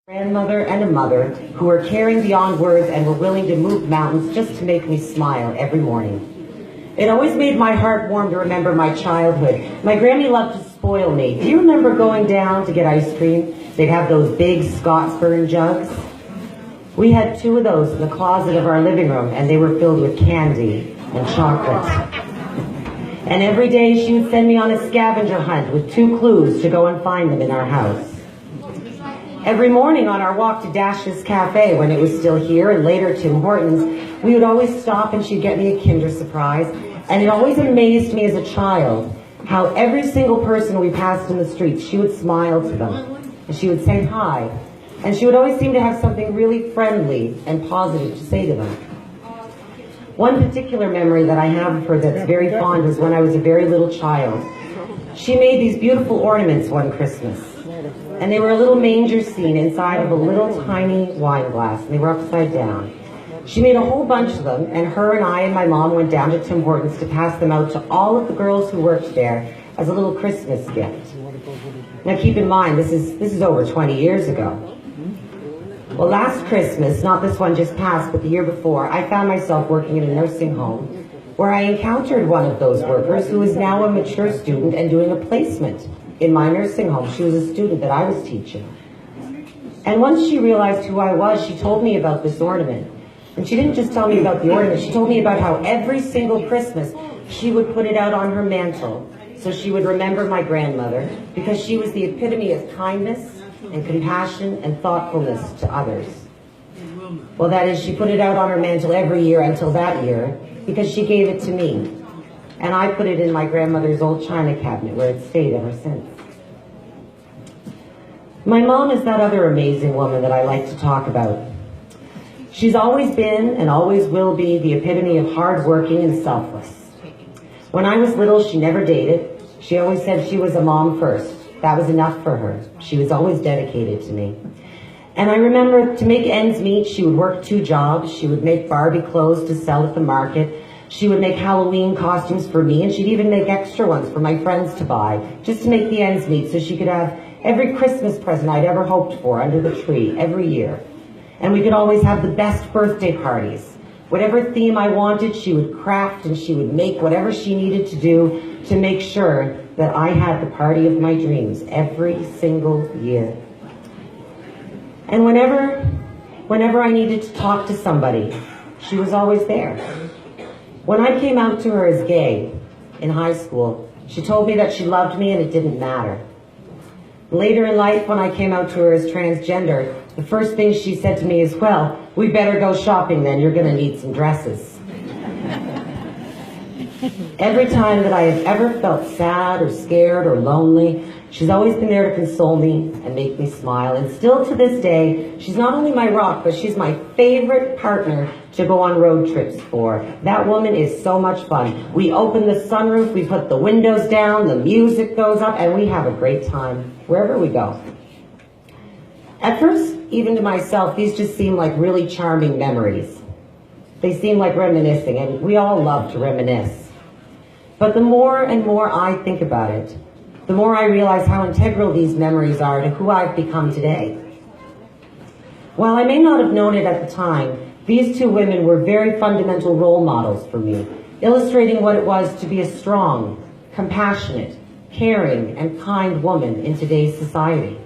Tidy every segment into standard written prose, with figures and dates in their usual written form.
Grandmother and a mother who were caring beyond words and were willing to move mountains just to make me smile every morning. It always made my heart warm to remember my childhood. My Grammy loved to spoil me. Do you remember going down to get ice cream? They'd have those big Scottsburn jugs. We had 2 of those in the closet of our living room, and they were filled with candy and chocolate. And every day she would send me on a scavenger hunt with 2 clues to go and find them in our house. Every morning on our walk to Dash's Cafe, when it was still here, and later Tim Hortons, we would always stop and she'd get me a Kinder Surprise. And it always amazed me as a child how every single person we passed in the street, she would smile to them. And she would say hi. And she would always seem to have something really friendly and positive to say to them. One particular memory that I have of her that's very fond was when I was a very little child. She made these beautiful ornaments one Christmas. And they were a little manger scene inside of a little tiny wine glass, and they were upside down. She made a whole bunch of them, and her and I and my mom went down to Tim Hortons to pass them out to all of the girls who worked there as a little Christmas gift. Now keep in mind, this is over 20 years ago. Well, last Christmas, not this one just passed, but the year before, I found myself working in a nursing home where I encountered one of those workers who is now a mature student and doing a placement in my nursing home. She was a student that I was teaching. And once she realized who I was, she told me about this ornament. And she didn't just tell me about the ornament, she told me about how every single Christmas she would put it out on her mantle so she would remember my grandmother, because she was the epitome of kindness and compassion and thoughtfulness to others. Well, that is, she put it out on her mantle every year until that year, because she gave it to me. And I put it in my grandmother's old china cabinet where it stayed ever since. My mom is that other amazing woman that I like to talk about. She's always been and always will be the epitome of hardworking and selfless. When I was little, she never dated. She always said she was a mom first. That was enough for her. She was always dedicated to me. And I remember, to make ends meet, she would work 2 jobs. She would make Barbie clothes to sell at the market. She would make Halloween costumes for me, and she'd even make extra ones for my friends to buy, just to make the ends meet so she could have every Christmas present I'd ever hoped for under the tree every year. And we could always have the best birthday parties. Whatever theme I wanted, she would craft and she would make whatever she needed to do to make sure that I had the party of my dreams every single year. And whenever I needed to talk to somebody, she was always there. When I came out to her as gay in high school, she told me that she loved me and it didn't matter. Later in life, when I came out to her as transgender, the first thing she said to me is, well, we better go shopping then, you're going to need some dresses. Every time that I have ever felt sad or scared or lonely, she's always been there to console me and make me smile. And still to this day, she's not only my rock, but she's my favorite partner to go on road trips for. That woman is so much fun. We open the sunroof, we put the windows down, the music goes up, and we have a great time wherever we go. At first, even to myself, these just seem like really charming memories. They seem like reminiscing, and we all love to reminisce. But the more and more I think about it, the more I realize how integral these memories are to who I've become today. While I may not have known it at the time, these 2 women were very fundamental role models for me, illustrating what it was to be a strong, compassionate, caring, and kind woman in today's society.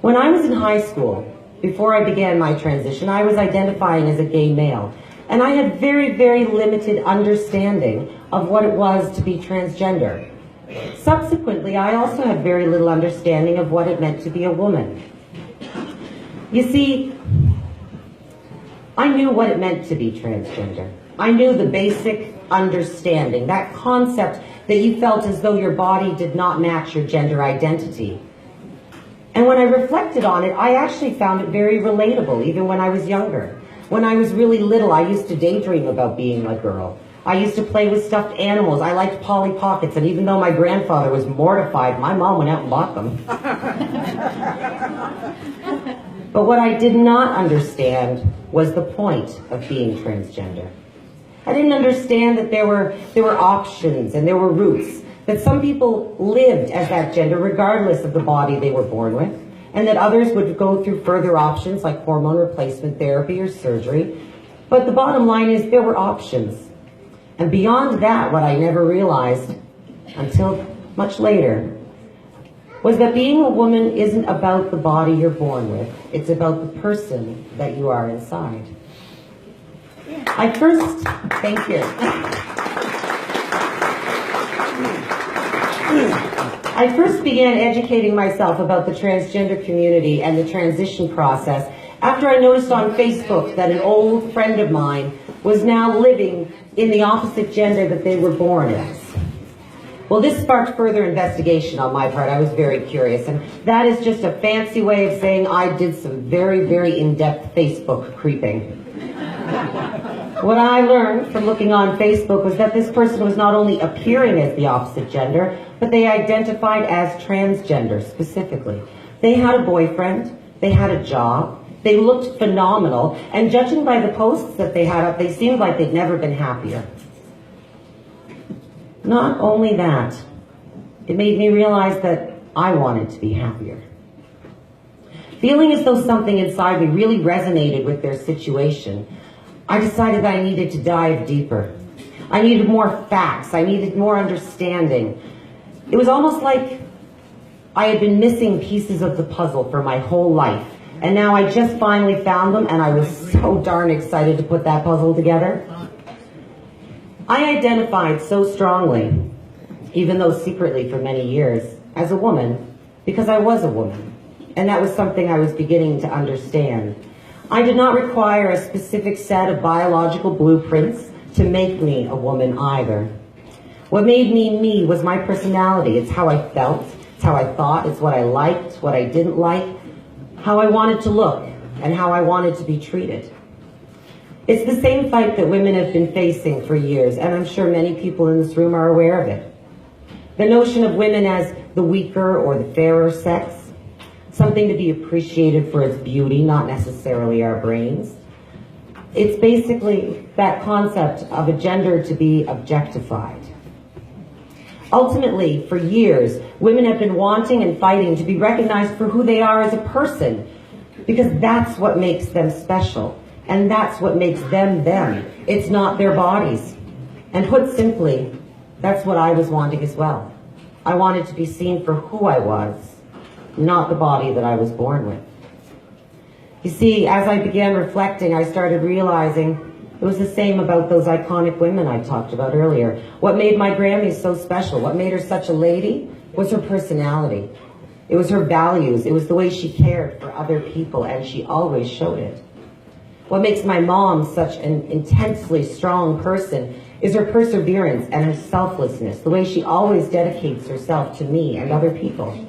When I was in high school, before I began my transition, I was identifying as a gay male, and I had very, very limited understanding of what it was to be transgender. Subsequently, I also had very little understanding of what it meant to be a woman. You see, I knew what it meant to be transgender. I knew the basic understanding, that concept that you felt as though your body did not match your gender identity. And when I reflected on it, I actually found it very relatable, even when I was younger. When I was really little, I used to daydream about being a girl. I used to play with stuffed animals. I liked Polly Pockets, and even though my grandfather was mortified, my mom went out and bought them. But what I did not understand was the point of being transgender. I didn't understand that there were options and there were roots, that some people lived as that gender regardless of the body they were born with, and that others would go through further options like hormone replacement therapy or surgery. But the bottom line is there were options. And beyond that, what I never realized until much later was that being a woman isn't about the body you're born with. It's about the person that you are inside. Thank you. I first began educating myself about the transgender community and the transition process after I noticed on Facebook that an old friend of mine was now living in the opposite gender that they were born as. Well, this sparked further investigation on my part. I was very curious, and that is just a fancy way of saying I did some very, very in-depth Facebook creeping. What I learned from looking on Facebook was that this person was not only appearing as the opposite gender, but they identified as transgender specifically. They had a boyfriend, they had a job, they looked phenomenal, and judging by the posts that they had up, they seemed like they'd never been happier. Not only that, it made me realize that I wanted to be happier. Feeling as though something inside me really resonated with their situation, I decided that I needed to dive deeper. I needed more facts. I needed more understanding. It was almost like I had been missing pieces of the puzzle for my whole life, and now I just finally found them, and I was so darn excited to put that puzzle together. I identified so strongly, even though secretly for many years, as a woman because I was a woman, and that was something I was beginning to understand. I did not require a specific set of biological blueprints to make me a woman either. What made me me was my personality. It's how I felt, it's how I thought, it's what I liked, what I didn't like, how I wanted to look, and how I wanted to be treated. It's the same fight that women have been facing for years, and I'm sure many people in this room are aware of it. The notion of women as the weaker or the fairer sex, something to be appreciated for its beauty, not necessarily our brains. It's basically that concept of a gender to be objectified. Ultimately, for years, women have been wanting and fighting to be recognized for who they are as a person, because that's what makes them special, and that's what makes them them. It's not their bodies. And put simply, that's what I was wanting as well. I wanted to be seen for who I was, not the body that I was born with. You see, as I began reflecting, I started realizing it was the same about those iconic women I talked about earlier. What made my Grammy so special, what made her such a lady, was her personality. It was her values. It was the way she cared for other people, and she always showed it. What makes my mom such an intensely strong person is her perseverance and her selflessness, the way she always dedicates herself to me and other people.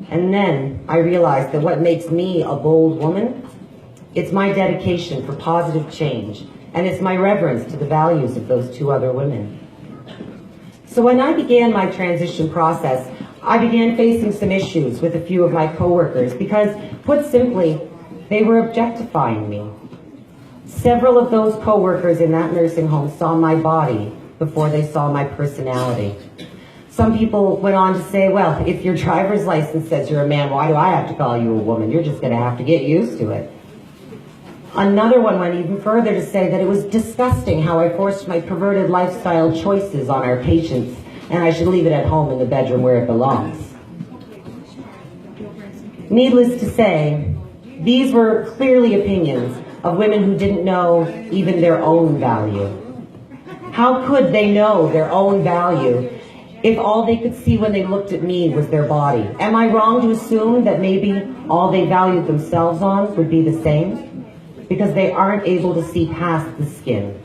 And then I realized that what makes me a bold woman, it's my dedication for positive change, and it's my reverence to the values of those two other women. So when I began my transition process, I began facing some issues with a few of my coworkers because, put simply, they were objectifying me. Several of those coworkers in that nursing home saw my body before they saw my personality. Some people went on to say, well, if your driver's license says you're a man, why do I have to call you a woman? You're just going to have to get used to it. Another one went even further to say that it was disgusting how I forced my perverted lifestyle choices on our patients, and I should leave it at home in the bedroom where it belongs. Needless to say, these were clearly opinions of women who didn't know even their own value. How could they know their own value if all they could see when they looked at me was their body? Am I wrong to assume that maybe all they valued themselves on would be the same? Because they aren't able to see past the skin.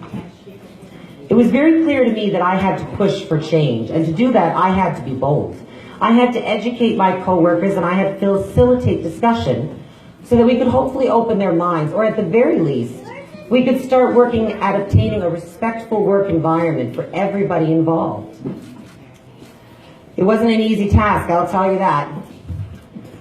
It was very clear to me that I had to push for change, and to do that, I had to be bold. I had to educate my coworkers, and I had to facilitate discussion so that we could hopefully open their minds, or at the very least, we could start working at obtaining a respectful work environment for everybody involved. It wasn't an easy task, I'll tell you that.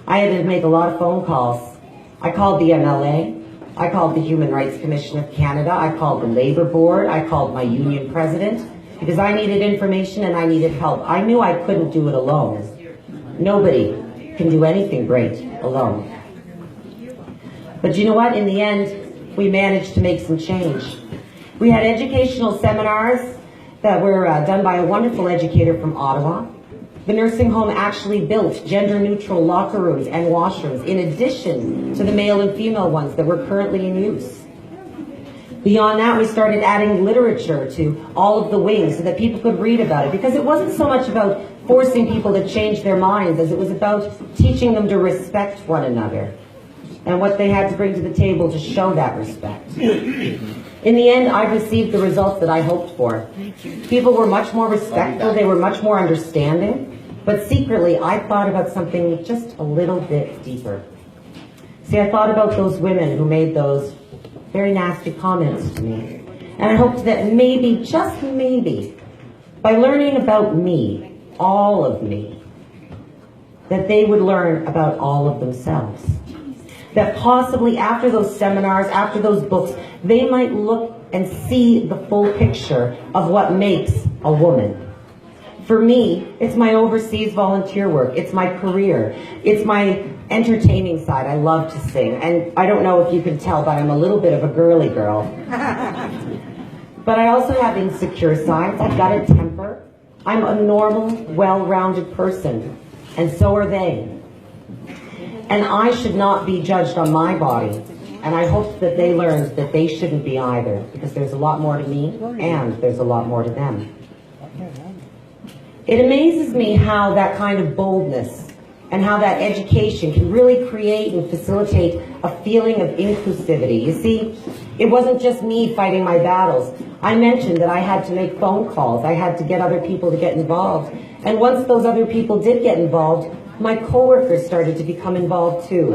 I had to make a lot of phone calls. I called the MLA, I called the Human Rights Commission of Canada, I called the Labour Board, I called my union president, because I needed information and I needed help. I knew I couldn't do it alone. Nobody can do anything great alone. But you know what? In the end, we managed to make some change. We had educational seminars that were done by a wonderful educator from Ottawa. The nursing home actually built gender-neutral locker rooms and washrooms in addition to the male and female ones that were currently in use. Beyond that, we started adding literature to all of the wings so that people could read about it, because it wasn't so much about forcing people to change their minds as it was about teaching them to respect one another and what they had to bring to the table to show that respect. In the end, I've received the results that I hoped for. People were much more respectful, they were much more understanding, but secretly I thought about something just a little bit deeper. See, I thought about those women who made those very nasty comments to me, and I hoped that maybe, just maybe, by learning about me, all of me, that they would learn about all of themselves. That possibly after those seminars, after those books, they might look and see the full picture of what makes a woman. For me, it's my overseas volunteer work, it's my career, it's my entertaining side. I love to sing, and I don't know if you can tell, but I'm a little bit of a girly girl. But I also have insecure sides. I've got a temper. I'm a normal, well-rounded person, and so are they. And I should not be judged on my body. And I hope that they learned that they shouldn't be either, because there's a lot more to me, and there's a lot more to them. It amazes me how that kind of boldness and how that education can really create and facilitate a feeling of inclusivity. You see, it wasn't just me fighting my battles. I mentioned that I had to make phone calls. I had to get other people to get involved. And once those other people did get involved, my coworkers started to become involved too.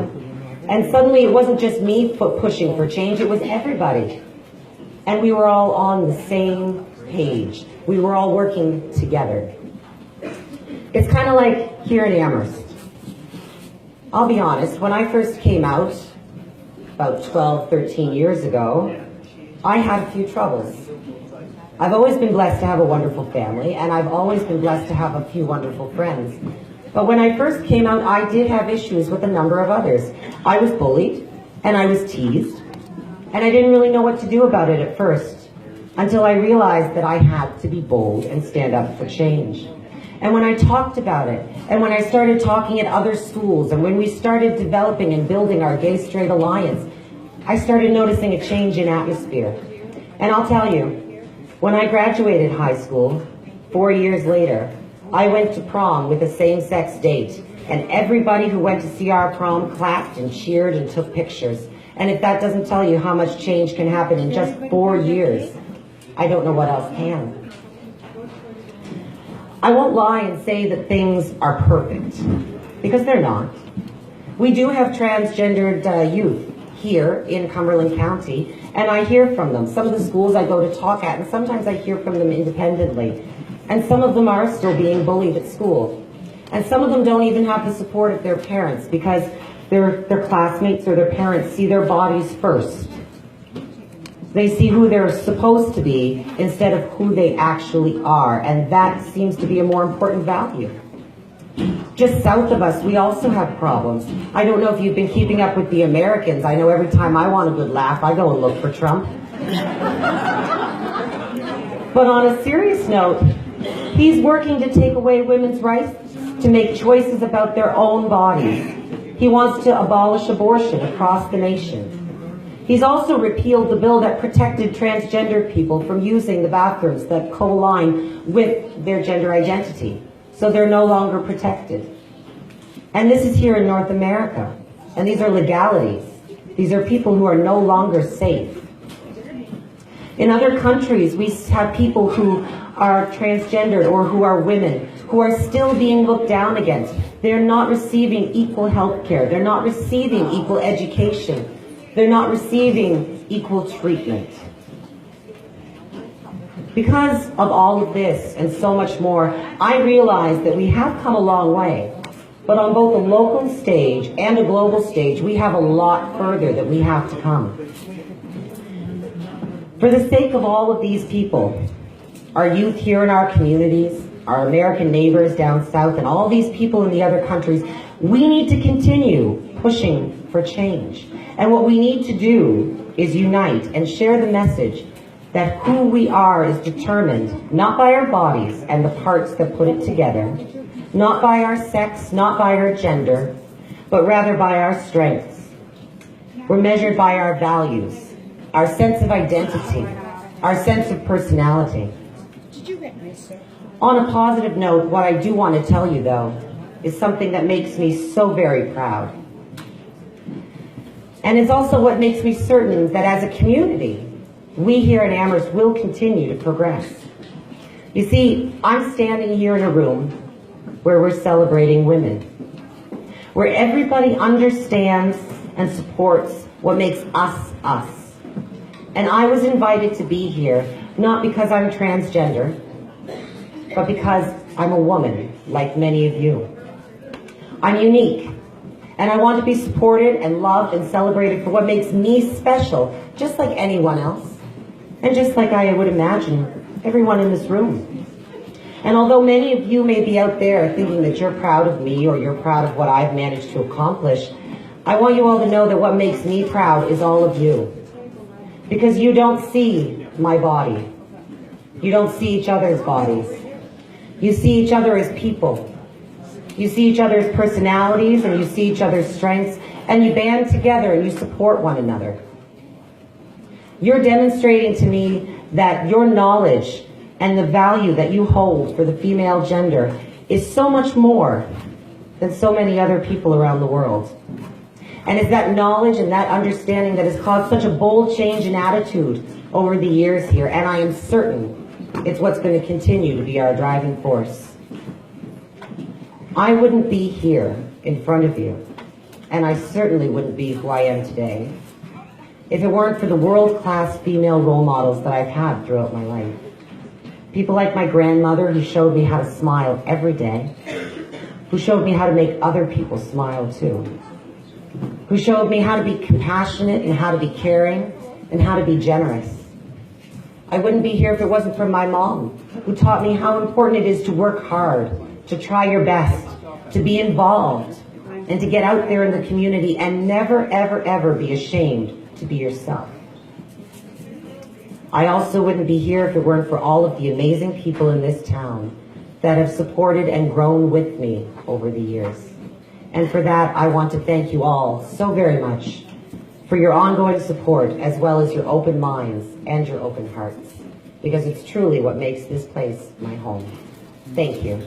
And suddenly it wasn't just me pushing for change, it was everybody. And we were all on the same page. We were all working together. It's kind of like here in Amherst. I'll be honest, when I first came out, about 12, 13 years ago, I had a few troubles. I've always been blessed to have a wonderful family, and I've always been blessed to have a few wonderful friends. But when I first came out, I did have issues with a number of others. I was bullied, and I was teased, and I didn't really know what to do about it at first, until I realized that I had to be bold and stand up for change. And when I talked about it, and when I started talking at other schools, and when we started developing and building our Gay-Straight Alliance, I started noticing a change in atmosphere. And I'll tell you, when I graduated high school, 4 years later, I went to prom with a same-sex date, and everybody who went to see our prom clapped and cheered and took pictures. And if that doesn't tell you how much change can happen in just 4 years, I don't know what else can. I won't lie and say that things are perfect, because they're not. We do have transgendered youth here in Cumberland County, and I hear from them. Some of the schools I go to talk at, and sometimes I hear from them independently. And some of them are still being bullied at school. And some of them don't even have the support of their parents, because their classmates or their parents see their bodies first. They see who they're supposed to be instead of who they actually are, and that seems to be a more important value. Just south of us, we also have problems. I don't know if you've been keeping up with the Americans. I know every time I want a good laugh, I go and look for Trump. But on a serious note, he's working to take away women's rights to make choices about their own bodies. He wants to abolish abortion across the nation. He's also repealed the bill that protected transgender people from using the bathrooms that co-align with their gender identity. So they're no longer protected. And this is here in North America. And these are legalities. These are people who are no longer safe. In other countries, we have people who are transgendered or who are women who are still being looked down against. They're not receiving equal health care. They're not receiving equal education. They're not receiving equal treatment. Because of all of this and so much more, I realize that we have come a long way. But on both a local stage and a global stage, we have a lot further that we have to come. For the sake of all of these people, our youth here in our communities, our American neighbors down south, and all these people in the other countries, We need to continue pushing for change. And what we need to do is unite and share the message that who we are is determined not by our bodies and the parts that put it together, not by our sex, not by our gender, but rather by our strengths. We're measured by our values, our sense of identity, our sense of personality. On a positive note, what I do want to tell you, though, is something that makes me so very proud. And it's also what makes me certain that as a community, we here in Amherst will continue to progress. You see, I'm standing here in a room where we're celebrating women, where everybody understands and supports what makes us us. And I was invited to be here, not because I'm transgender, but because I'm a woman, like many of you. I'm unique, and I want to be supported and loved and celebrated for what makes me special, just like anyone else, and just like I would imagine everyone in this room. And although many of you may be out there thinking that you're proud of me or you're proud of what I've managed to accomplish, I want you all to know that what makes me proud is all of you. Because you don't see my body. You don't see each other's bodies. You see each other as people. You see each other's personalities and you see each other's strengths, and you band together and you support one another. You're demonstrating to me that your knowledge and the value that you hold for the female gender is so much more than so many other people around the world. And it's that knowledge and that understanding that has caused such a bold change in attitude over the years here, and I am certain it's what's going to continue to be our driving force. I wouldn't be here in front of you, and I certainly wouldn't be who I am today, if it weren't for the world-class female role models that I've had throughout my life. People like my grandmother, who showed me how to smile every day, who showed me how to make other people smile too, who showed me how to be compassionate and how to be caring and how to be generous. I wouldn't be here if it wasn't for my mom, who taught me how important it is to work hard, to try your best, to be involved, and to get out there in the community and never, ever, ever be ashamed to be yourself. I also wouldn't be here if it weren't for all of the amazing people in this town that have supported and grown with me over the years. And for that, I want to thank you all so very much for your ongoing support, as well as your open minds and your open hearts, because it's truly what makes this place my home. Thank you.